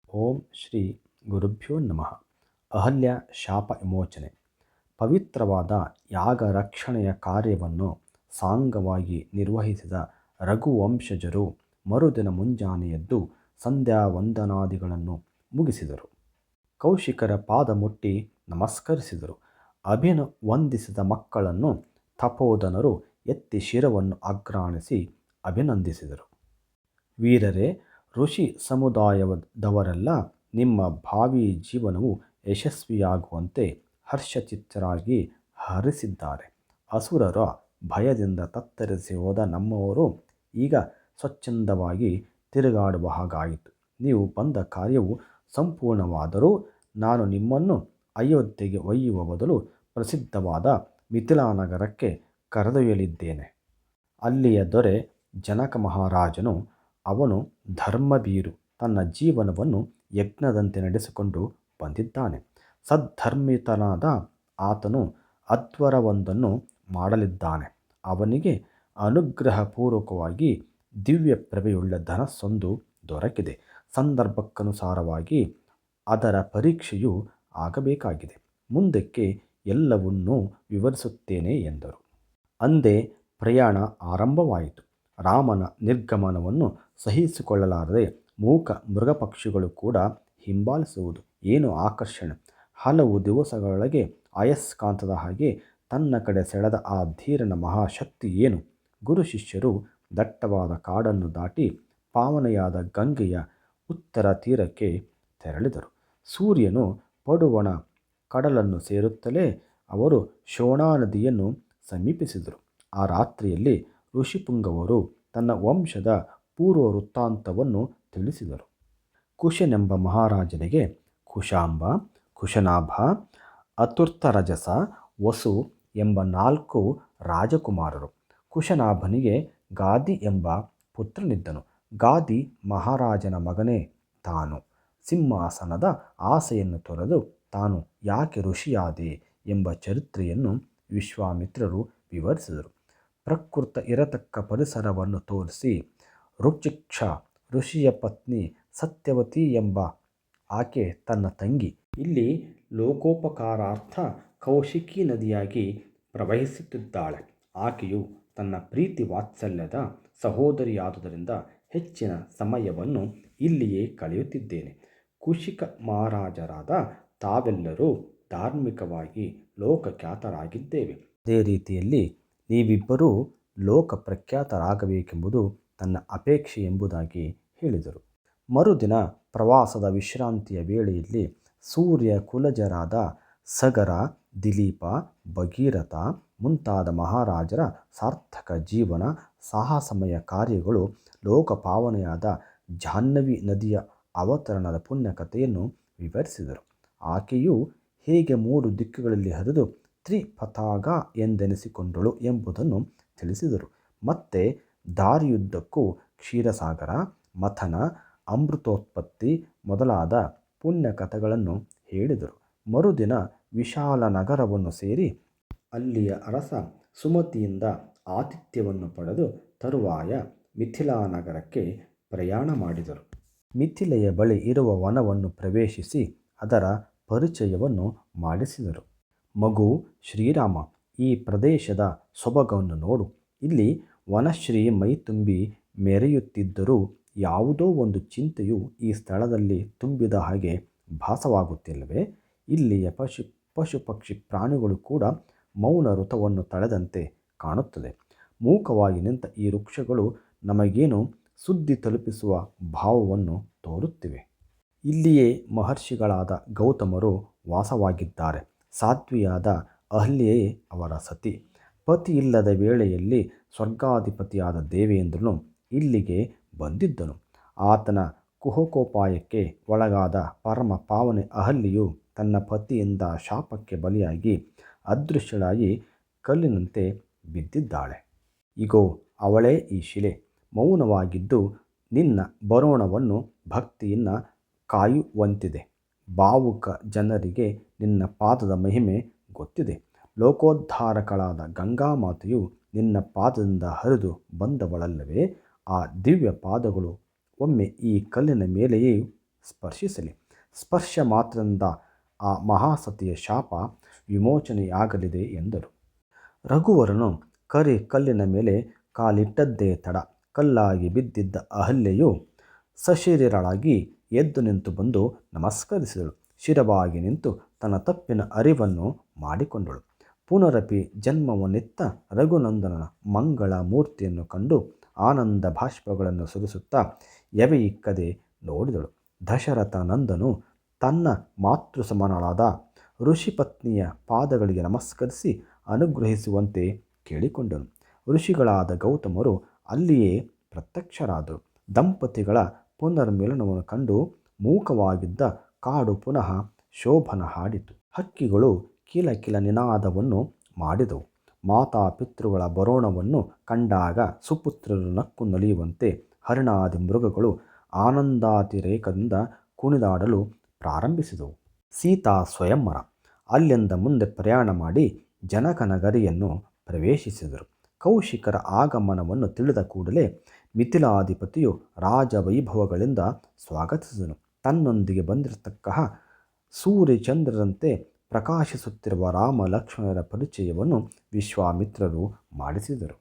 ಓಂ ಶ್ರೀ ಗುರುಭ್ಯೋ ನಮಃ. ಅಹಲ್ಯ ಶಾಪ ವಿಮೋಚನೆ. ಪವಿತ್ರವಾದ ಯಾಗ ರಕ್ಷಣೆಯ ಕಾರ್ಯವನ್ನು ಸಾಂಗವಾಗಿ ನಿರ್ವಹಿಸಿದ ರಘುವಂಶಜರು ಮರುದಿನ ಮುಂಜಾನೆ ಎದ್ದು ಸಂಧ್ಯಾ ವಂದನಾದಿಗಳನ್ನು ಮುಗಿಸಿದರು. ಕೌಶಿಕರ ಪಾದ ಮುಟ್ಟಿ ನಮಸ್ಕರಿಸಿದರು. ಅಭಿನ ವಂದಿಸಿದ ಮಕ್ಕಳನ್ನು ತಪೋಧನರು ಎತ್ತಿ ಶಿರವನ್ನು ಅಗ್ರಾಣಿಸಿ ಅಭಿನಂದಿಸಿದರು. ವೀರರೇ, ಋಷಿ ಸಮುದಾಯದವರೆಲ್ಲ ನಿಮ್ಮ ಭಾವಿ ಜೀವನವು ಯಶಸ್ವಿಯಾಗುವಂತೆ ಹರ್ಷಚಿತ್ತರಾಗಿ ಹರಿಸಿದ್ದಾರೆ. ಅಸುರರ ಭಯದಿಂದ ತತ್ತರಿಸಿ ಹೋದ ನಮ್ಮವರು ಈಗ ಸ್ವಚ್ಛಂದವಾಗಿ ತಿರುಗಾಡುವ ಹಾಗಾಯಿತು. ನೀವು ಬಂದ ಕಾರ್ಯವು ಸಂಪೂರ್ಣವಾದರೂ ನಾನು ನಿಮ್ಮನ್ನು ಅಯೋಧ್ಯೆಗೆ ಒಯ್ಯುವ ಬದಲು ಪ್ರಸಿದ್ಧವಾದ ಮಿಥಿಲಾ ನಗರಕ್ಕೆ ಕರೆದೊಯ್ಯಲಿದ್ದೇನೆ. ಅಲ್ಲಿಯ ದೊರೆ ಜನಕ ಮಹಾರಾಜನು, ಅವನು ಧರ್ಮಭೀರು, ತನ್ನ ಜೀವನವನ್ನು ಯಜ್ಞದಂತೆ ನಡೆಸಿಕೊಂಡು ಬಂದಿದ್ದಾನೆ. ಸದ್ಧರ್ಮಿತನಾದ ಆತನು ಅಧ್ವರವೊಂದನ್ನು ಮಾಡಲಿದ್ದಾನೆ. ಅವನಿಗೆ ಅನುಗ್ರಹಪೂರ್ವಕವಾಗಿ ದಿವ್ಯ ಪ್ರಭೆಯುಳ್ಳ ಧನಸ್ಸೊಂದು ದೊರಕಿದೆ. ಸಂದರ್ಭಕ್ಕನುಸಾರವಾಗಿ ಅದರ ಪರೀಕ್ಷೆಯು ಆಗಬೇಕಾಗಿದೆ. ಮುಂದಕ್ಕೆ ಎಲ್ಲವನ್ನೂ ವಿವರಿಸುತ್ತೇನೆ ಎಂದರು. ಅಂದೇ ಪ್ರಯಾಣ ಆರಂಭವಾಯಿತು. ರಾಮನ ನಿರ್ಗಮನವನ್ನು ಸಹಿಸಿಕೊಳ್ಳಲಾರದೆ ಮೂಕ ಮೃಗಪಕ್ಷಿಗಳು ಕೂಡ ಹಿಂಬಾಲಿಸುವುದು ಏನು ಆಕರ್ಷಣೆ! ಹಲವು ದಿವಸಗಳೊಳಗೆ ಅಯಸ್ಕಾಂತದ ಹಾಗೆ ತನ್ನ ಕಡೆ ಸೆಳೆದ ಆ ಧೀರನ ಮಹಾಶಕ್ತಿ ಏನು! ಗುರು ಶಿಷ್ಯರು ದಟ್ಟವಾದ ಕಾಡನ್ನು ದಾಟಿ ಪಾವನೆಯಾದ ಗಂಗೆಯ ಉತ್ತರ ತೀರಕ್ಕೆ ತೆರಳಿದರು. ಸೂರ್ಯನು ಪಡುವಣ ಕಡಲನ್ನು ಸೇರುತ್ತಲೇ ಅವರು ಶೋಣಾ ನದಿಯನ್ನು ಸಮೀಪಿಸಿದರು. ಆ ರಾತ್ರಿಯಲ್ಲಿ ಋಷಿಪುಂಗವರು ತನ್ನ ವಂಶದ ಪೂರ್ವ ವೃತ್ತಾಂತವನ್ನು ತಿಳಿಸಿದರು. ಕುಶನೆಂಬ ಮಹಾರಾಜನಿಗೆ ಕುಶಾಂಬ, ಕುಶನಾಭ, ಅತುರ್ತರಜಸ, ವಸು ಎಂಬ 4 ರಾಜಕುಮಾರರು. ಕುಶನಾಭನಿಗೆ ಗಾದಿ ಎಂಬ ಪುತ್ರನಿದ್ದನು. ಗಾದಿ ಮಹಾರಾಜನ ಮಗನೇ ತಾನು. ಸಿಂಹಾಸನದ ಆಸೆಯನ್ನು ತೊರೆದು ತಾನು ಯಾಕೆ ಋಷಿಯಾದೆ ಎಂಬ ಚರಿತ್ರೆಯನ್ನು ವಿಶ್ವಾಮಿತ್ರರು ವಿವರಿಸಿದರು. ಪ್ರಕೃತ ಇರತಕ್ಕ ಪರಿಸರವನ್ನು ತೋರಿಸಿ, ಋಕ್ಷಿಕ್ಷ ಋಷಿಯ ಪತ್ನಿ ಸತ್ಯವತಿ ಎಂಬ ಆಕೆ ತನ್ನ ತಂಗಿ. ಇಲ್ಲಿ ಲೋಕೋಪಕಾರಾರ್ಥ ಕೌಶಿಕಿ ನದಿಯಾಗಿ ಪ್ರವಹಿಸುತ್ತಿದ್ದಾಳೆ. ಆಕೆಯು ತನ್ನ ಪ್ರೀತಿ ವಾತ್ಸಲ್ಯದ ಸಹೋದರಿಯಾದುದರಿಂದ ಹೆಚ್ಚಿನ ಸಮಯವನ್ನು ಇಲ್ಲಿಯೇ ಕಳೆಯುತ್ತಿದ್ದೇನೆ. ಕುಶಿಕ ಮಹಾರಾಜರಾದ ತಾವೆಲ್ಲರೂ ಧಾರ್ಮಿಕವಾಗಿ ಲೋಕಖ್ಯಾತರಾಗಿದ್ದೇವೆ. ಅದೇ ರೀತಿಯಲ್ಲಿ ನೀವಿಬ್ಬರೂ ಲೋಕ ಪ್ರಖ್ಯಾತರಾಗಬೇಕೆಂಬುದು ತನ್ನ ಅಪೇಕ್ಷೆ ಎಂಬುದಾಗಿ ಹೇಳಿದರು. ಮರುದಿನ ಪ್ರವಾಸದ ವಿಶ್ರಾಂತಿಯ ವೇಳೆಯಲ್ಲಿ ಸೂರ್ಯ ಕುಲಜರಾದ ಸಗರ, ದಿಲೀಪ, ಭಗೀರಥ ಮುಂತಾದ ಮಹಾರಾಜರ ಸಾರ್ಥಕ ಜೀವನ ಸಾಹಸಮಯ ಕಾರ್ಯಗಳು, ಲೋಕಪಾವನೆಯಾದ ಜಾಹ್ನವಿ ನದಿಯ ಅವತರಣದ ಪುಣ್ಯಕಥೆಯನ್ನು ವಿವರಿಸಿದರು. ಆಕೆಯು ಹೇಗೆ 3 ದಿಕ್ಕುಗಳಲ್ಲಿ ಹರಿದು ತ್ರಿಪಥಾಗ ಎಂದೆನಿಸಿಕೊಂಡಳು ಎಂಬುದನ್ನು ತಿಳಿಸಿದರು. ಮತ್ತೆ ದಾರಿಯುದ್ದಕ್ಕೂ ಕ್ಷೀರಸಾಗರ, ಮಥನ, ಅಮೃತೋತ್ಪತ್ತಿ ಮೊದಲಾದ ಪುಣ್ಯಕಥೆಗಳನ್ನು ಹೇಳಿದರು. ಮರುದಿನ ವಿಶಾಲ ನಗರವನ್ನು ಸೇರಿ ಅಲ್ಲಿಯ ಅರಸ ಸುಮತಿಯಿಂದ ಆತಿಥ್ಯವನ್ನು ಪಡೆದು ತರುವಾಯ ಮಿಥಿಲಾ ನಗರಕ್ಕೆ ಪ್ರಯಾಣ ಮಾಡಿದರು. ಮಿಥಿಲೆಯ ಬಳಿ ಇರುವ ವನವನ್ನು ಪ್ರವೇಶಿಸಿ ಅದರ ಪರಿಚಯವನ್ನು ಮಾಡಿಸಿದರು. ಮಗು ಶ್ರೀರಾಮ, ಈ ಪ್ರದೇಶದ ಸೊಬಗನ್ನು ನೋಡು. ಇಲ್ಲಿ ವನಶ್ರೀ ಮೈತುಂಬಿ ಮೆರೆಯುತ್ತಿದ್ದರೂ ಯಾವುದೋ ಒಂದು ಚಿಂತೆಯು ಈ ಸ್ಥಳದಲ್ಲಿ ತುಂಬಿದ ಹಾಗೆ ಭಾಸವಾಗುತ್ತಿಲ್ಲವೇ? ಇಲ್ಲಿಯ ಪಶು ಪಕ್ಷಿ ಪ್ರಾಣಿಗಳು ಕೂಡ ಮೌನ ಋತವನ್ನು ತಳೆದಂತೆ ಕಾಣುತ್ತದೆ. ಮೂಕವಾಗಿ ನಿಂತ ಈ ವೃಕ್ಷಗಳು ನಮಗೇನು ಸುದ್ದಿ ತಲುಪಿಸುವ ಭಾವವನ್ನು ತೋರುತ್ತಿವೆ. ಇಲ್ಲಿಯೇ ಮಹರ್ಷಿಗಳಾದ ಗೌತಮರು ವಾಸವಾಗಿದ್ದಾರೆ. ಸಾಧ್ವಿಯಾದ ಅಹಲ್ಯೆಯೇ ಅವರ ಸತಿ. ಪತಿ ಇಲ್ಲದ ವೇಳೆಯಲ್ಲಿ ಸ್ವರ್ಗಾಧಿಪತಿಯಾದ ದೇವೇಂದ್ರನು ಇಲ್ಲಿಗೆ ಬಂದಿದ್ದನು. ಆತನ ಕುಹಕೋಪಾಯಕ್ಕೆ ಒಳಗಾದ ಪರಮ ಪಾವನೆ ಅಹಲ್ಯೆಯು ತನ್ನ ಪತಿಯಿಂದ ಶಾಪಕ್ಕೆ ಬಲಿಯಾಗಿ ಅದೃಶ್ಯಳಾಗಿ ಕಲ್ಲಿನಂತೆ ಬಿದ್ದಿದ್ದಾಳೆ. ಇಗೋ, ಅವಳೇ ಈ ಶಿಲೆ. ಮೌನವಾಗಿದ್ದು ನಿನ್ನ ಬರೋಣವನ್ನು ಭಕ್ತಿಯಿಂದ ಕಾಯುವಂತಿದೆ. ಭಾವುಕ ಜನರಿಗೆ ನಿನ್ನ ಪಾದದ ಮಹಿಮೆ ಗೊತ್ತಿದೆ. ಲೋಕೋದ್ಧಾರಕಳಾದ ಗಂಗಾಮಾತೆಯು ನಿನ್ನ ಪಾದದಿಂದ ಹರಿದು ಬಂದವಳಲ್ಲವೇ? ಆ ದಿವ್ಯ ಪಾದಗಳು ಒಮ್ಮೆ ಈ ಕಲ್ಲಿನ ಮೇಲೆಯೇ ಸ್ಪರ್ಶಿಸಲಿ. ಸ್ಪರ್ಶ ಮಾತ್ರದಿಂದ ಆ ಮಹಾಸತಿಯ ಶಾಪ ವಿಮೋಚನೆಯಾಗಲಿದೆ ಎಂದರು. ರಘುವರನು ಕರಿ ಕಲ್ಲಿನ ಮೇಲೆ ಕಾಲಿಟ್ಟದ್ದೇ ತಡ. ಕಲ್ಲಾಗಿ ಬಿದ್ದಿದ್ದ ಅಹಲ್ಯೆಯು ಸಶರೀರಳಾಗಿ ಎದ್ದು ನಿಂತು ಬಂದು ನಮಸ್ಕರಿಸಿದಳು. ಶಿರವಾಗಿ ನಿಂತು ತನ್ನ ತಪ್ಪಿನ ಅರಿವನ್ನು ಮಾಡಿಕೊಂಡಳು. ಪುನರಪಿ ಜನ್ಮವನ್ನಿತ್ತ ರಘುನಂದನನ ಮಂಗಳ ಮೂರ್ತಿಯನ್ನು ಕಂಡು ಆನಂದ ಬಾಷ್ಪಗಳನ್ನು ಸುರಿಸುತ್ತಾ ಎವೆಯಿಕ್ಕದೆ ನೋಡಿದಳು. ದಶರಥ ನಂದನು ತನ್ನ ಮಾತೃಸಮನಾದ ಋಷಿಪತ್ನಿಯ ಪಾದಗಳಿಗೆ ನಮಸ್ಕರಿಸಿ ಅನುಗ್ರಹಿಸುವಂತೆ ಕೇಳಿಕೊಂಡನು. ಋಷಿಗಳಾದ ಗೌತಮರು ಅಲ್ಲಿಯೇ ಪ್ರತ್ಯಕ್ಷರಾದರು. ದಂಪತಿಗಳ ಪುನರ್ಮಿಲನವನ್ನು ಕಂಡು ಮೂಕವಾಗಿದ್ದ ಕಾಡು ಪುನಃ ಶೋಭನ ಹಾಡಿತು. ಹಕ್ಕಿಗಳು ಕಿಲಕಿಲ ನಿನಾದವನ್ನು ಮಾಡಿದವು. ಮಾತಾಪಿತೃಗಳ ಬರೋಣವನ್ನು ಕಂಡಾಗ ಸುಪುತ್ರರು ನಕ್ಕು ನಲಿಯುವಂತೆ ಹರಿಣಾದಿ ಮೃಗಗಳು ಆನಂದಾತಿರೇಕದಿಂದ ಕುಣಿದಾಡಲು ಪ್ರಾರಂಭಿಸಿದವು. ಸೀತಾ ಸ್ವಯಂವರ. ಅಲ್ಲಿಂದ ಮುಂದೆ ಪ್ರಯಾಣ ಮಾಡಿ ಜನಕನಗರಿಯನ್ನು ಪ್ರವೇಶಿಸಿದರು. ಕೌಶಿಕರ ಆಗಮನವನ್ನು ತಿಳಿದ ಕೂಡಲೇ ಮಿಥಿಲಾಧಿಪತಿಯು ರಾಜವೈಭವಗಳಿಂದ ಸ್ವಾಗತಿಸಿದನು. ತನ್ನೊಂದಿಗೆ ಬಂದಿರತಕ್ಕ ಸೂರ್ಯಚಂದ್ರರಂತೆ ಪ್ರಕಾಶಿಸುತ್ತಿರುವ ರಾಮ ಲಕ್ಷ್ಮಣರ ಪರಿಚಯವನ್ನು ವಿಶ್ವಾಮಿತ್ರರು ಮಾಡಿಸಿದರು.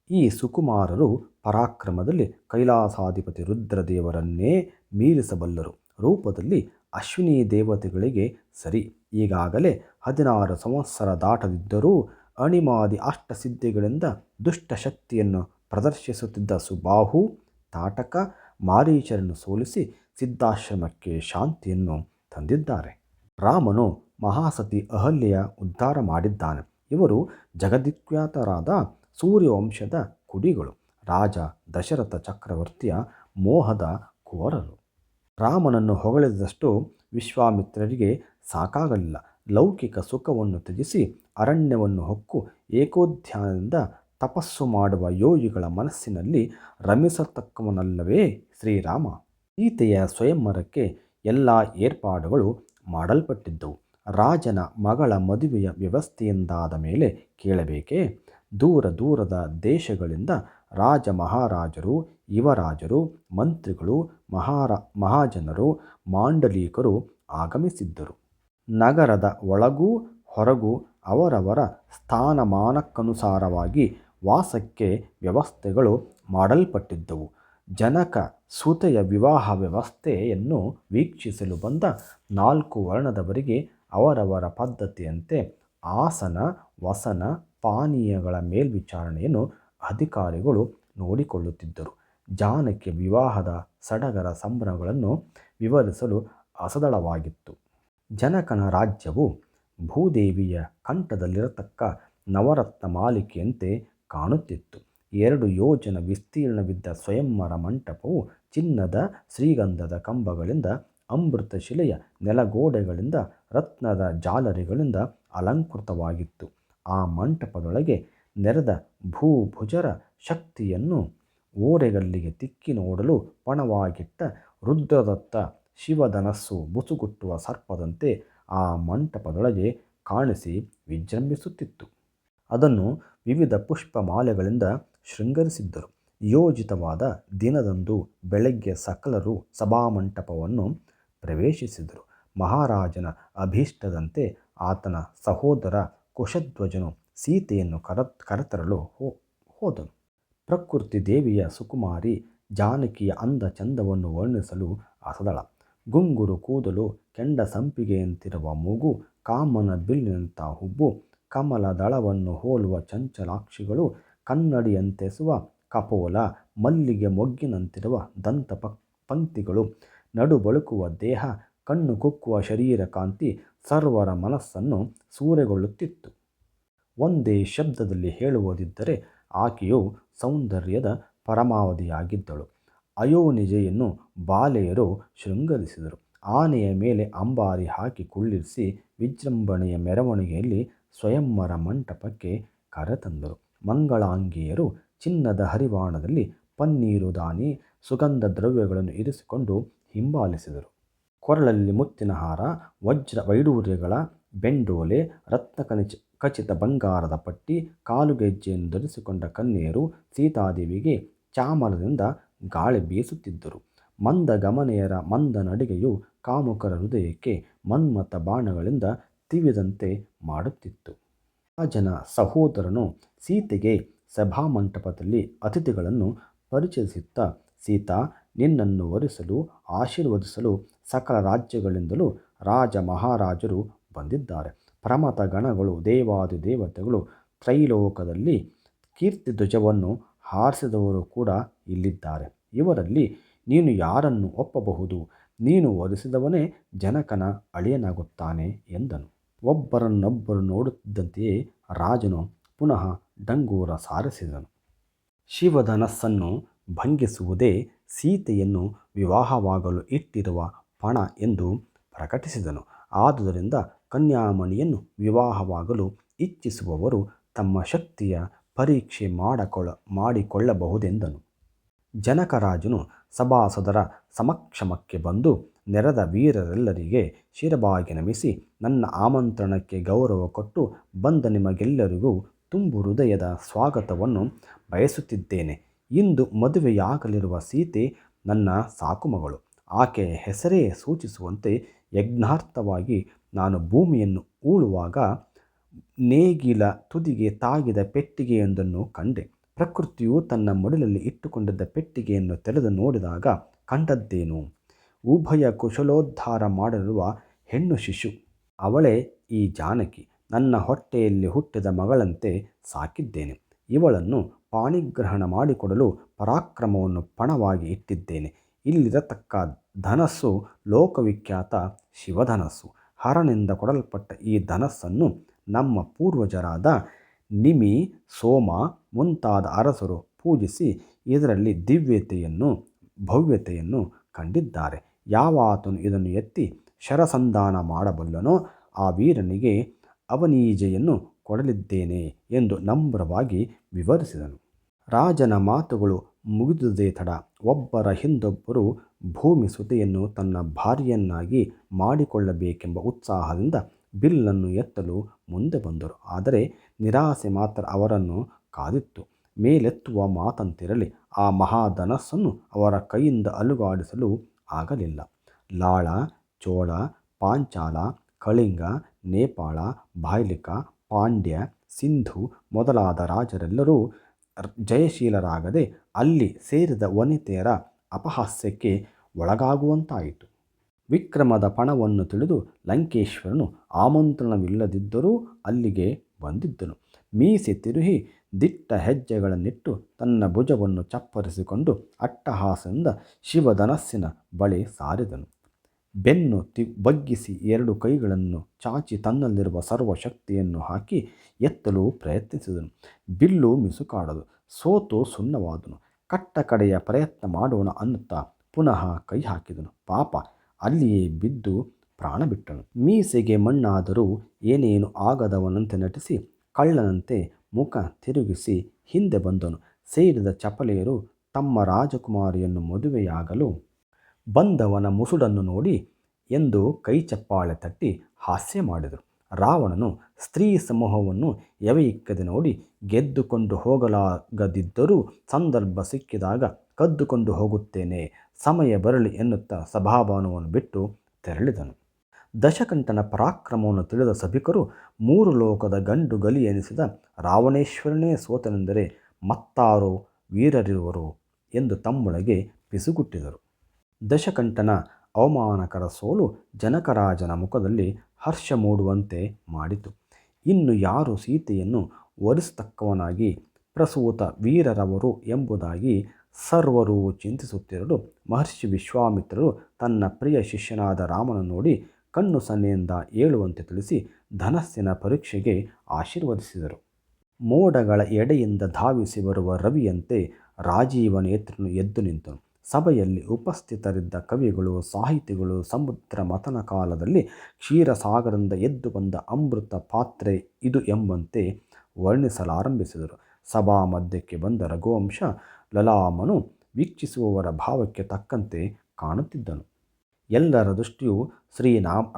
ಈ ಸುಕುಮಾರರು ಪರಾಕ್ರಮದಲ್ಲಿ ಕೈಲಾಸಾಧಿಪತಿ ರುದ್ರದೇವರನ್ನೇ ಮೀರಿಸಬಲ್ಲರು. ರೂಪದಲ್ಲಿ ಅಶ್ವಿನಿ ದೇವತೆಗಳಿಗೆ ಸರಿ. ಈಗಾಗಲೇ 16 ಸಂವತ್ಸರ ದಾಟದಿದ್ದರೂ ಅಣಿಮಾದಿ ಅಷ್ಟಸಿದ್ಧಿಗಳಿಂದ ದುಷ್ಟಶಕ್ತಿಯನ್ನು ಪ್ರದರ್ಶಿಸುತ್ತಿದ್ದ ಸುಬಾಹು, ತಾಟಕ, ಮಾರೀಚರನ್ನು ಸೋಲಿಸಿ ಸಿದ್ಧಾಶ್ರಮಕ್ಕೆ ಶಾಂತಿಯನ್ನು ತಂದಿದ್ದಾರೆ. ರಾಮನು ಮಹಾಸತಿ ಅಹಲ್ಯೆಯ ಉದ್ಧಾರ ಮಾಡಿದ್ದಾನೆ. ಇವರು ಜಗದ್ವಿಖ್ಯಾತರಾದ ಸೂರ್ಯವಂಶದ ಕುಡಿಗಳು. ರಾಜ ದಶರಥ ಚಕ್ರವರ್ತಿಯ ಮೋಹದ ಕುವರರು. ರಾಮನನ್ನು ಹೊಗಳಿದಷ್ಟು ವಿಶ್ವಾಮಿತ್ರರಿಗೆ ಸಾಕಾಗಲಿಲ್ಲ. ಲೌಕಿಕ ಸುಖವನ್ನು ತ್ಯಜಿಸಿ ಅರಣ್ಯವನ್ನು ಹೊಕ್ಕು ಏಕೋಧ್ಯಾನದಿಂದ ತಪಸ್ಸು ಮಾಡುವ ಯೋಗಿಗಳ ಮನಸ್ಸಿನಲ್ಲಿ ರಮಿಸತಕ್ಕವನಲ್ಲವೇ ಶ್ರೀರಾಮ. ಸೀತೆಯ ಸ್ವಯಂವರಕ್ಕೆ ಎಲ್ಲ ಏರ್ಪಾಡುಗಳು ಮಾಡಲ್ಪಟ್ಟಿದ್ದವು. ರಾಜನ ಮಗಳ ಮದುವೆಯ ವ್ಯವಸ್ಥೆಯಿಂದಾದ ಮೇಲೆ ಕೇಳಬೇಕೇ. ದೂರ ದೂರದ ದೇಶಗಳಿಂದ ರಾಜ ಮಹಾರಾಜರು, ಯುವರಾಜರು, ಮಂತ್ರಿಗಳು, ಮಹಾಜನರು, ಮಾಂಡಲಿಕರು ಆಗಮಿಸಿದ್ದರು. ನಗರದ ಒಳಗೂ ಹೊರಗೂ ಅವರವರ ಸ್ಥಾನಮಾನಕ್ಕನುಸಾರವಾಗಿ ವಾಸಕ್ಕೆ ವ್ಯವಸ್ಥೆಗಳು ಮಾಡಲ್ಪಟ್ಟಿದ್ದವು. ಜನಕ ಸುತೆಯ ವಿವಾಹ ವ್ಯವಸ್ಥೆಯನ್ನು ವೀಕ್ಷಿಸಲು ಬಂದ 4 ವರ್ಣದವರಿಗೆ ಅವರವರ ಪದ್ಧತಿಯಂತೆ ಆಸನ, ವಸನ, ಪಾನೀಯಗಳ ಮೇಲ್ವಿಚಾರಣೆಯನ್ನು ಅಧಿಕಾರಿಗಳು ನೋಡಿಕೊಳ್ಳುತ್ತಿದ್ದರು. ಜಾನಕಿಯ ವಿವಾಹದ ಸಡಗರ ಸಂಭ್ರಮಗಳನ್ನು ವಿವರಿಸಲು ಅಸದಳವಾಗಿತ್ತು. ಜನಕನ ರಾಜ್ಯವು ಭೂದೇವಿಯ ಕಂಠದಲ್ಲಿರತಕ್ಕ ನವರತ್ನ ಮಾಲಿಕೆಯಂತೆ ಕಾಣುತ್ತಿತ್ತು. 2 ಯೋಜನ ವಿಸ್ತೀರ್ಣವಿದ್ದ ಸ್ವಯಂವರ ಮಂಟಪವು ಚಿನ್ನದ ಶ್ರೀಗಂಧದ ಕಂಬಗಳಿಂದ, ಅಮೃತಶಿಲೆಯ ನೆಲಗೋಡೆಗಳಿಂದ, ರತ್ನದ ಜಾಲರಿಗಳಿಂದ ಅಲಂಕೃತವಾಗಿತ್ತು. ಆ ಮಂಟಪದೊಳಗೆ ನೆರೆದ ಭೂಭುಜರ ಶಕ್ತಿಯನ್ನು ಓರೆಗಲ್ಲಿಗೆ ತಿಕ್ಕಿ ನೋಡಲು ಪಣವಾಗಿಟ್ಟ ರುದ್ರದತ್ತ ಶಿವಧನಸ್ಸು ಬುಸುಗುಟ್ಟುವ ಸರ್ಪದಂತೆ ಆ ಮಂಟಪದೊಳಗೆ ಕಾಣಿಸಿ ವಿಜೃಂಭಿಸುತ್ತಿತ್ತು. ಅದನ್ನು ವಿವಿಧ ಪುಷ್ಪಮಾಲೆಗಳಿಂದ ಶೃಂಗರಿಸಿದ್ದರು. ಯೋಜಿತವಾದ ದಿನದಂದು ಬೆಳಗ್ಗೆ ಸಕಲರು ಸಭಾಮಂಟಪವನ್ನು ಪ್ರವೇಶಿಸಿದರು. ಮಹಾರಾಜನ ಅಭೀಷ್ಟದಂತೆ ಆತನ ಸಹೋದರ ಕುಶಧ್ವಜನು ಸೀತೆಯನ್ನು ಕರೆತರಲು ಹೋದನು. ಪ್ರಕೃತಿ ದೇವಿಯ ಸುಕುಮಾರಿ ಜಾನಕಿಯ ಅಂದ ಚಂದವನ್ನು ವರ್ಣಿಸಲು ಅಸದಳ. ಗುಂಗುರು ಕೂದಲು, ಕೆಂಡ ಸಂಪಿಗೆಯಂತಿರುವ ಮೂಗು, ಕಾಮನ ಬಿಲ್ಲಿನಂಥ ಹುಬ್ಬು, ಕಮಲ ದಳವನ್ನು ಹೋಲುವ ಚಂಚಲಾಕ್ಷಿಗಳು, ಕನ್ನಡಿಯಂತೆಸುವ ಕಪೋಲ, ಮಲ್ಲಿಗೆ ಮೊಗ್ಗಿನಂತಿರುವ ದಂತ ಪಂಕ್ತಿಗಳು, ನಡು ಬಳುಕುವ ದೇಹ, ಕಣ್ಣು ಕುಕ್ಕುವ ಶರೀರ ಕಾಂತಿ ಸರ್ವರ ಮನಸ್ಸನ್ನು ಸೂರೆಗೊಳ್ಳುತ್ತಿತ್ತು. ಒಂದೇ ಶಬ್ದದಲ್ಲಿ ಹೇಳುವುದಿದ್ದರೆ ಆಕೆಯು ಸೌಂದರ್ಯದ ಪರಮಾವಧಿಯಾಗಿದ್ದಳು. ಅಯೋನಿಜೆಯನ್ನು ಬಾಲೆಯರು ಶೃಂಗರಿಸಿದರು. ಆನೆಯ ಮೇಲೆ ಅಂಬಾರಿ ಹಾಕಿ ಕುಳ್ಳಿರಿಸಿ ವಿಜೃಂಭಣೆಯ ಮೆರವಣಿಗೆಯಲ್ಲಿ ಸ್ವಯಂವರ ಮಂಟಪಕ್ಕೆ ಕರೆತಂದರು. ಮಂಗಳಾಂಗಿಯರು ಚಿನ್ನದ ಹರಿವಾಣದಲ್ಲಿ ಪನ್ನೀರು ದಾನಿ ಸುಗಂಧ ದ್ರವ್ಯಗಳನ್ನು ಇರಿಸಿಕೊಂಡು ಹಿಂಬಾಲಿಸಿದರು. ಕೊರಳಲ್ಲಿ ಮುತ್ತಿನ ಹಾರ, ವಜ್ರ ವೈಡೂರ್ಯಗಳ ಬೆಂಡೋಲೆ, ರತ್ನ ಖಚಿತ ಬಂಗಾರದ ಪಟ್ಟಿ, ಕಾಲುಗೆಜ್ಜೆಯನ್ನು ಧರಿಸಿಕೊಂಡ ಕನ್ಯೆಯರು ಸೀತಾದೇವಿಗೆ ಚಾಮರದಿಂದ ಗಾಳಿ ಬೀಸುತ್ತಿದ್ದರು. ಮಂದಗಮನೆಯರ ಮಂದ ನಡಿಗೆಯು ಕಾಮುಕರ ಹೃದಯಕ್ಕೆ ಮನ್ಮಥ ಬಾಣಗಳಿಂದ ತಿವಿದಂತೆ ಮಾಡುತ್ತಿತ್ತು. ರಾಜನ ಸಹೋದರನು ಸೀತೆಗೆ ಸಭಾಮಂಟಪದಲ್ಲಿ ಅತಿಥಿಗಳನ್ನು ಪರಿಚಯಿಸುತ್ತಾ, ಸೀತಾ, ನಿನ್ನನ್ನು ವರಿಸಲು ಆಶೀರ್ವದಿಸಲು ಸಕಲ ರಾಜ್ಯಗಳಿಂದಲೂ ರಾಜ ಮಹಾರಾಜರು ಬಂದಿದ್ದಾರೆ. ಪ್ರಮಥ ಗಣಗಳು, ದೇವಾದಿದೇವತೆಗಳು, ತ್ರೈಲೋಕದಲ್ಲಿ ಕೀರ್ತಿಧ್ವಜವನ್ನು ಹಾರಿಸಿದವರು ಕೂಡ ಇಲ್ಲಿದ್ದಾರೆ. ಇವರಲ್ಲಿ ನೀನು ಯಾರನ್ನು ಒಪ್ಪಬಹುದು? ನೀನು ವರಿಸಿದವನೇ ಜನಕನ ಅಳಿಯನಾಗುತ್ತಾನೆ ಎಂದನು. ಒಬ್ಬರನ್ನೊಬ್ಬರು ನೋಡುತ್ತಿದ್ದಂತೆಯೇ ರಾಜನು ಪುನಃ ಡಂಗೂರ ಸಾರಿಸಿದನು. ಶಿವಧನಸ್ಸನ್ನು ಭಂಗಿಸುವುದೇ ಸೀತೆಯನ್ನು ವಿವಾಹವಾಗಲು ಇಟ್ಟಿರುವ ಪಣ ಎಂದು ಪ್ರಕಟಿಸಿದನು. ಆದುದರಿಂದ ಕನ್ಯಾಮಣಿಯನ್ನು ವಿವಾಹವಾಗಲು ಇಚ್ಛಿಸುವವರು ತಮ್ಮ ಶಕ್ತಿಯ ಪರೀಕ್ಷೆ ಮಾಡಿಕೊಳ್ಳಬಹುದೆಂದನು. ಜನಕರಾಜನು ಸಭಾಸದರ ಸಮಕ್ಷಮಕ್ಕೆ ಬಂದು ನೆರೆದ ವೀರರೆಲ್ಲರಿಗೆ ಶಿರಬಾಗಿ ನಮಿಸಿ, ನನ್ನ ಆಮಂತ್ರಣಕ್ಕೆ ಗೌರವ ಕೊಟ್ಟು ಬಂದ ನಿಮಗೆಲ್ಲರಿಗೂ ತುಂಬು ಹೃದಯದ ಸ್ವಾಗತವನ್ನು ಬಯಸುತ್ತಿದ್ದೇನೆ. ಇಂದು ಮದುವೆಯಾಗಲಿರುವ ಸೀತೆ ನನ್ನ ಸಾಕುಮಗಳು. ಆಕೆಯ ಹೆಸರೇ ಸೂಚಿಸುವಂತೆ ಯಜ್ಞಾರ್ಥವಾಗಿ ನಾನು ಭೂಮಿಯನ್ನು ಉಳುವಾಗ ನೇಗಿಲ ತುದಿಗೆ ತಾಗಿದ ಪೆಟ್ಟಿಗೆಯೊಂದನ್ನು ಕಂಡೆ. ಪ್ರಕೃತಿಯು ತನ್ನ ಮಡಿಲಲ್ಲಿ ಇಟ್ಟುಕೊಂಡಿದ್ದ ಪೆಟ್ಟಿಗೆಯನ್ನು ತೆರೆದು ನೋಡಿದಾಗ ಕಂಡದ್ದೇನು? ಉಭಯ ಕುಶಲೋದ್ಧಾರ ಮಾಡಲಿರುವ ಹೆಣ್ಣು ಶಿಶು. ಅವಳೇ ಈ ಜಾನಕಿ. ನನ್ನ ಹೊಟ್ಟೆಯಲ್ಲಿ ಹುಟ್ಟಿದ ಮಗಳಂತೆ ಸಾಕಿದ್ದೇನೆ. ಇವಳನ್ನು ಪಾಣಿಗ್ರಹಣ ಮಾಡಿಕೊಡಲು ಪರಾಕ್ರಮವನ್ನು ಪಣವಾಗಿ ಇಟ್ಟಿದ್ದೇನೆ. ಇಲ್ಲಿರತಕ್ಕ ಧನಸ್ಸು ಲೋಕವಿಖ್ಯಾತ ಶಿವಧನಸ್ಸು. ಹರನಿಂದ ಕೊಡಲ್ಪಟ್ಟ ಈ ಧನಸ್ಸನ್ನು ನಮ್ಮ ಪೂರ್ವಜರಾದ ನಿಮಿ, ಸೋಮ ಮುಂತಾದ ಅರಸರು ಪೂಜಿಸಿ ಇದರಲ್ಲಿ ದಿವ್ಯತೆಯನ್ನು ಭವ್ಯತೆಯನ್ನು ಕಂಡಿದ್ದಾರೆ. ಯಾವಾತನು ಇದನ್ನು ಎತ್ತಿ ಶರಸಂಧಾನ ಮಾಡಬಲ್ಲನೋ ಆ ವೀರನಿಗೆ ಅವನೀಜೆಯನ್ನು ಕೊಡಲಿದ್ದೇನೆ ಎಂದು ನಮ್ರವಾಗಿ ವಿವರಿಸಿದನು. ರಾಜನ ಮಾತುಗಳು ಮುಗಿದುದೇ ತಡ ಒಬ್ಬರ ಹಿಂದೊಬ್ಬರು ಭೂಮಿ ಸುತೆಯನ್ನು ತನ್ನ ಭಾರ್ಯನ್ನಾಗಿ ಮಾಡಿಕೊಳ್ಳಬೇಕೆಂಬ ಉತ್ಸಾಹದಿಂದ ಬಿಲ್ಲನ್ನು ಎತ್ತಲು ಮುಂದೆ ಬಂದರು. ಆದರೆ ನಿರಾಸೆ ಮಾತ್ರ ಅವರನ್ನು ಕಾದಿತ್ತು. ಮೇಲೆತ್ತುವ ಮಾತಂತಿರಲಿ, ಆ ಮಹಾಧನಸ್ಸನ್ನು ಅವರ ಕೈಯಿಂದ ಅಲುಗಾಡಿಸಲು ಆಗಲಿಲ್ಲ. ಲಾಳ, ಚೋಳ, ಪಾಂಚಾಲ, ಕಳಿಂಗ, ನೇಪಾಳ, ಬಾಯ್ಲಿಕ, ಪಾಂಡ್ಯ, ಸಿಂಧು ಮೊದಲಾದ ರಾಜರೆಲ್ಲರೂ ಜಯಶೀಲರಾಗದೆ ಅಲ್ಲಿ ಸೇರಿದ ವನಿತೆಯರ ಅಪಹಾಸ್ಯಕ್ಕೆ ಒಳಗಾಗುವಂತಾಯಿತು. ವಿಕ್ರಮದ ಪಣವನ್ನು ತಿಳಿದು ಲಂಕೇಶ್ವರನು ಆಮಂತ್ರಣವಿಲ್ಲದಿದ್ದರೂ ಅಲ್ಲಿಗೆ ಬಂದಿದ್ದನು. ಮೀಸೆ ತಿರುಹಿ ದಿಟ್ಟ ಹೆಜ್ಜೆಗಳನ್ನಿಟ್ಟು ತನ್ನ ಭುಜವನ್ನು ಚಪ್ಪರಿಸಿಕೊಂಡು ಅಟ್ಟಹಾಸದಿಂದ ಶಿವಧನಸ್ಸಿನ ಬಳಿ ಸಾರಿದನು. ಬೆನ್ನು ಬಗ್ಗಿಸಿ ಎರಡು ಕೈಗಳನ್ನು ಚಾಚಿ ತನ್ನಲ್ಲಿರುವ ಸರ್ವಶಕ್ತಿಯನ್ನು ಹಾಕಿ ಎತ್ತಲು ಪ್ರಯತ್ನಿಸಿದನು. ಬಿಲ್ಲು ಮಿಸುಕಾಡದು. ಸೋತು ಸುಣ್ಣವಾದನು. ಕಟ್ಟ ಕಡೆಯ ಪ್ರಯತ್ನ ಮಾಡೋಣ ಅನ್ನುತ್ತಾ ಪುನಃ ಕೈ ಹಾಕಿದನು. ಪಾಪ, ಅಲ್ಲಿಯೇ ಬಿದ್ದು ಪ್ರಾಣ ಬಿಟ್ಟನು. ಮೀಸೆಗೆ ಮಣ್ಣಾದರೂ ಏನೇನು ಆಗದವನಂತೆ ನಟಿಸಿ ಕಳ್ಳನಂತೆ ಮುಖ ತಿರುಗಿಸಿ ಹಿಂದೆ ಬಂದನು. ಸೇರಿದ ಚಪಲೆಯರು ತಮ್ಮ ರಾಜಕುಮಾರಿಯನ್ನು ಮದುವೆಯಾಗಲು ಬಂದವನ ಮುಸುಡನ್ನು ನೋಡಿ ಎಂದು ಕೈ ಚಪ್ಪಾಳೆ ತಟ್ಟಿ ಹಾಸ್ಯ ಮಾಡಿದರು. ರಾವಣನು ಸ್ತ್ರೀ ಸಮೂಹವನ್ನು ಎವೆಯಿಕ್ಕದೆ ನೋಡಿ ಗೆದ್ದುಕೊಂಡು ಹೋಗಲಾಗದಿದ್ದರೂ ಸಂದರ್ಭ ಸಿಕ್ಕಿದಾಗ ಕದ್ದುಕೊಂಡು ಹೋಗುತ್ತೇನೆ, ಸಮಯ ಬರಲಿ ಎನ್ನುತ್ತಾ ಸಭಾಭವನವನ್ನು ಬಿಟ್ಟು ತೆರಳಿದನು. ದಶಕಂಠನ ಪರಾಕ್ರಮವನ್ನು ತಿಳಿದ ಸಭಿಕರು ಮೂರು ಲೋಕದ ಗಂಡು ಗಲಿ ಎನಿಸಿದ ರಾವಣೇಶ್ವರನೇ ಸೋತನೆಂದರೆ ಮತ್ತಾರೋ ವೀರರಿರುವರು ಎಂದು ತಮ್ಮೊಳಗೆ ಪಿಸುಗುಟ್ಟಿದರು. ದಶಕಂಠನ ಅವಮಾನಕರ ಸೋಲು ಜನಕರಾಜನ ಮುಖದಲ್ಲಿ ಹರ್ಷ ಮೂಡುವಂತೆ ಮಾಡಿತು. ಇನ್ನು ಯಾರು ಸೀತೆಯನ್ನು ವರಿಸತಕ್ಕವನಾಗಿ ಪ್ರಸೂತ ವೀರರವರು ಎಂಬುದಾಗಿ ಸರ್ವರೂ ಚಿಂತಿಸುತ್ತಿರಲು ಮಹರ್ಷಿ ವಿಶ್ವಾಮಿತ್ರರು ತನ್ನ ಪ್ರಿಯ ಶಿಷ್ಯನಾದ ರಾಮನ ನೋಡಿ ಕಣ್ಣು ಸನ್ನೆಯಿಂದ ಏಳುವಂತೆ ತಿಳಿಸಿ ಧನಸ್ಸಿನ ಪರೀಕ್ಷೆಗೆ ಆಶೀರ್ವದಿಸಿದರು. ಮೋಡಗಳ ಎಡೆಯಿಂದ ಧಾವಿಸಿ ಬರುವ ರವಿಯಂತೆ ರಾಜೀವನೇತ್ರನು ಎದ್ದು ನಿಂತನು. ಸಭೆಯಲ್ಲಿ ಉಪಸ್ಥಿತರಿದ್ದ ಕವಿಗಳು, ಸಾಹಿತಿಗಳು ಸಮುದ್ರ ಮಥನ ಕಾಲದಲ್ಲಿ ಕ್ಷೀರಸಾಗರದಿಂದ ಎದ್ದು ಬಂದ ಅಮೃತ ಪಾತ್ರೆ ಇದು ಎಂಬಂತೆ ವರ್ಣಿಸಲಾರಂಭಿಸಿದರು. ಸಭಾ ಮಧ್ಯಕ್ಕೆ ಬಂದ ರಘುವಂಶ ಲಲಾಮನು ವೀಕ್ಷಿಸುವವರ ಭಾವಕ್ಕೆ ತಕ್ಕಂತೆ ಕಾಣುತ್ತಿದ್ದನು. ಎಲ್ಲರ ದೃಷ್ಟಿಯು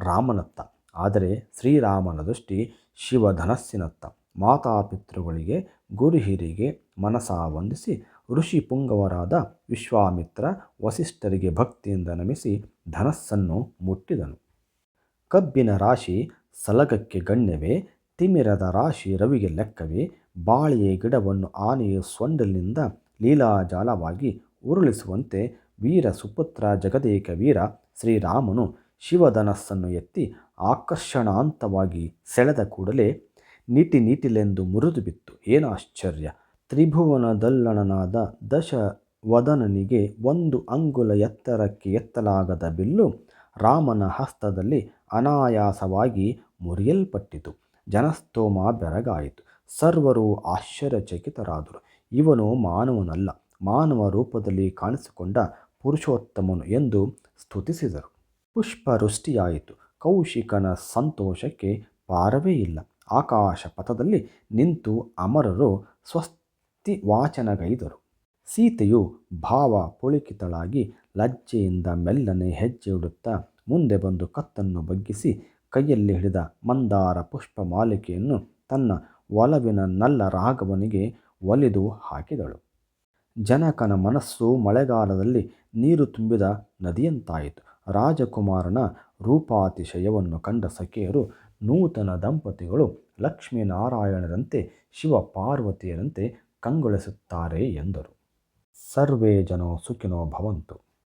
ರಾಮನತ್ತ. ಆದರೆ ಶ್ರೀರಾಮನ ದೃಷ್ಟಿ ಶಿವಧನಸ್ಸಿನತ್ತ. ಮಾತಾಪಿತೃಗಳಿಗೆ ಗುರುಹಿರಿಗೆ ಮನಸಾ ವಂದಿಸಿ ಋಷಿ ಪುಂಗವರಾದ ವಿಶ್ವಾಮಿತ್ರ ವಸಿಷ್ಠರಿಗೆ ಭಕ್ತಿಯಿಂದ ನಮಿಸಿ ಧನಸ್ಸನ್ನು ಮುಟ್ಟಿದನು. ಕಬ್ಬಿನ ರಾಶಿ ಸಲಗಕ್ಕೆ ಗಣ್ಯವೇ, ತಿಮಿರದ ರಾಶಿ ರವಿಗೆ ಲೆಕ್ಕವೇ, ಬಾಳೆಯ ಗಿಡವನ್ನು ಆನೆಯ ಸೊಂಡಿಲಿನಿಂದ ಲೀಲಾಜಾಲವಾಗಿ ಉರುಳಿಸುವಂತೆ ವೀರ ಸುಪುತ್ರ ಜಗದೇಕ ವೀರ ಶ್ರೀರಾಮನು ಶಿವಧನಸ್ಸನ್ನು ಎತ್ತಿ ಆಕರ್ಷಣಾಂತವಾಗಿ ಸೆಳೆದ ಕೂಡಲೇ ನೀಟಿಲೆಂದು ಮುರಿದು ಬಿತ್ತು. ಏನಾಶ್ಚರ್ಯ! ತ್ರಿಭುವನದಲ್ಲಣನಾದ ದಶವದನನಿಗೆ 1 ಅಂಗುಲ ಎತ್ತರಕ್ಕೆ ಎತ್ತಲಾಗದ ಬಿಲ್ಲು ರಾಮನ ಹಸ್ತದಲ್ಲಿ ಅನಾಯಾಸವಾಗಿ ಮುರಿಯಲ್ಪಟ್ಟಿತು. ಜನಸ್ತೋಮ ಬೆರಗಾಯಿತು. ಸರ್ವರೂ ಆಶ್ಚರ್ಯಚಕಿತರಾದರು. ಇವನು ಮಾನವನಲ್ಲ, ಮಾನವ ರೂಪದಲ್ಲಿ ಕಾಣಿಸಿಕೊಂಡ ಪುರುಷೋತ್ತಮನು ಎಂದು ಸ್ತುತಿಸಿದರು. ಪುಷ್ಪವೃಷ್ಟಿಯಾಯಿತು. ಕೌಶಿಕನ ಸಂತೋಷಕ್ಕೆ ಪಾರವೇ ಇಲ್ಲ. ಆಕಾಶ ಪಥದಲ್ಲಿ ನಿಂತು ಅಮರರು ಸ್ವಸ್ತಿ ವಾಚನಗೈದರು. ಸೀತೆಯು ಭಾವ ಪುಳಕಿತಳಾಗಿ ಲಜ್ಜೆಯಿಂದ ಮೆಲ್ಲನೆ ಹೆಜ್ಜೆ ಇಡುತ್ತಾ ಮುಂದೆ ಬಂದು ಕತ್ತನ್ನು ಬಗ್ಗಿಸಿ ಕೈಯಲ್ಲಿ ಹಿಡಿದ ಮಂದಾರ ಪುಷ್ಪ ಮಾಲಿಕೆಯನ್ನು ತನ್ನ ಒಲವಿನ ನಲ್ಲ ರಾಘವನಿಗೆ ಒಲಿದು ಹಾಕಿದಳು. ಜನಕನ ಮನಸ್ಸು ಮಳೆಗಾಲದಲ್ಲಿ ನೀರು ತುಂಬಿದ ನದಿಯಂತಾಯಿತು. ರಾಜಕುಮಾರನ ರೂಪಾತಿಶಯವನ್ನು ಕಂಡ ಸಖಿಯರು ನೂತನ ದಂಪತಿಗಳು ಲಕ್ಷ್ಮೀನಾರಾಯಣರಂತೆ ಶಿವಪಾರ್ವತಿಯರಂತೆ ಕಂಗೊಳಿಸುತ್ತಾರೆ ಎಂದರು. ಸರ್ವೇ ಜನೋ ಸುಖಿನೋ ಭವಂತು.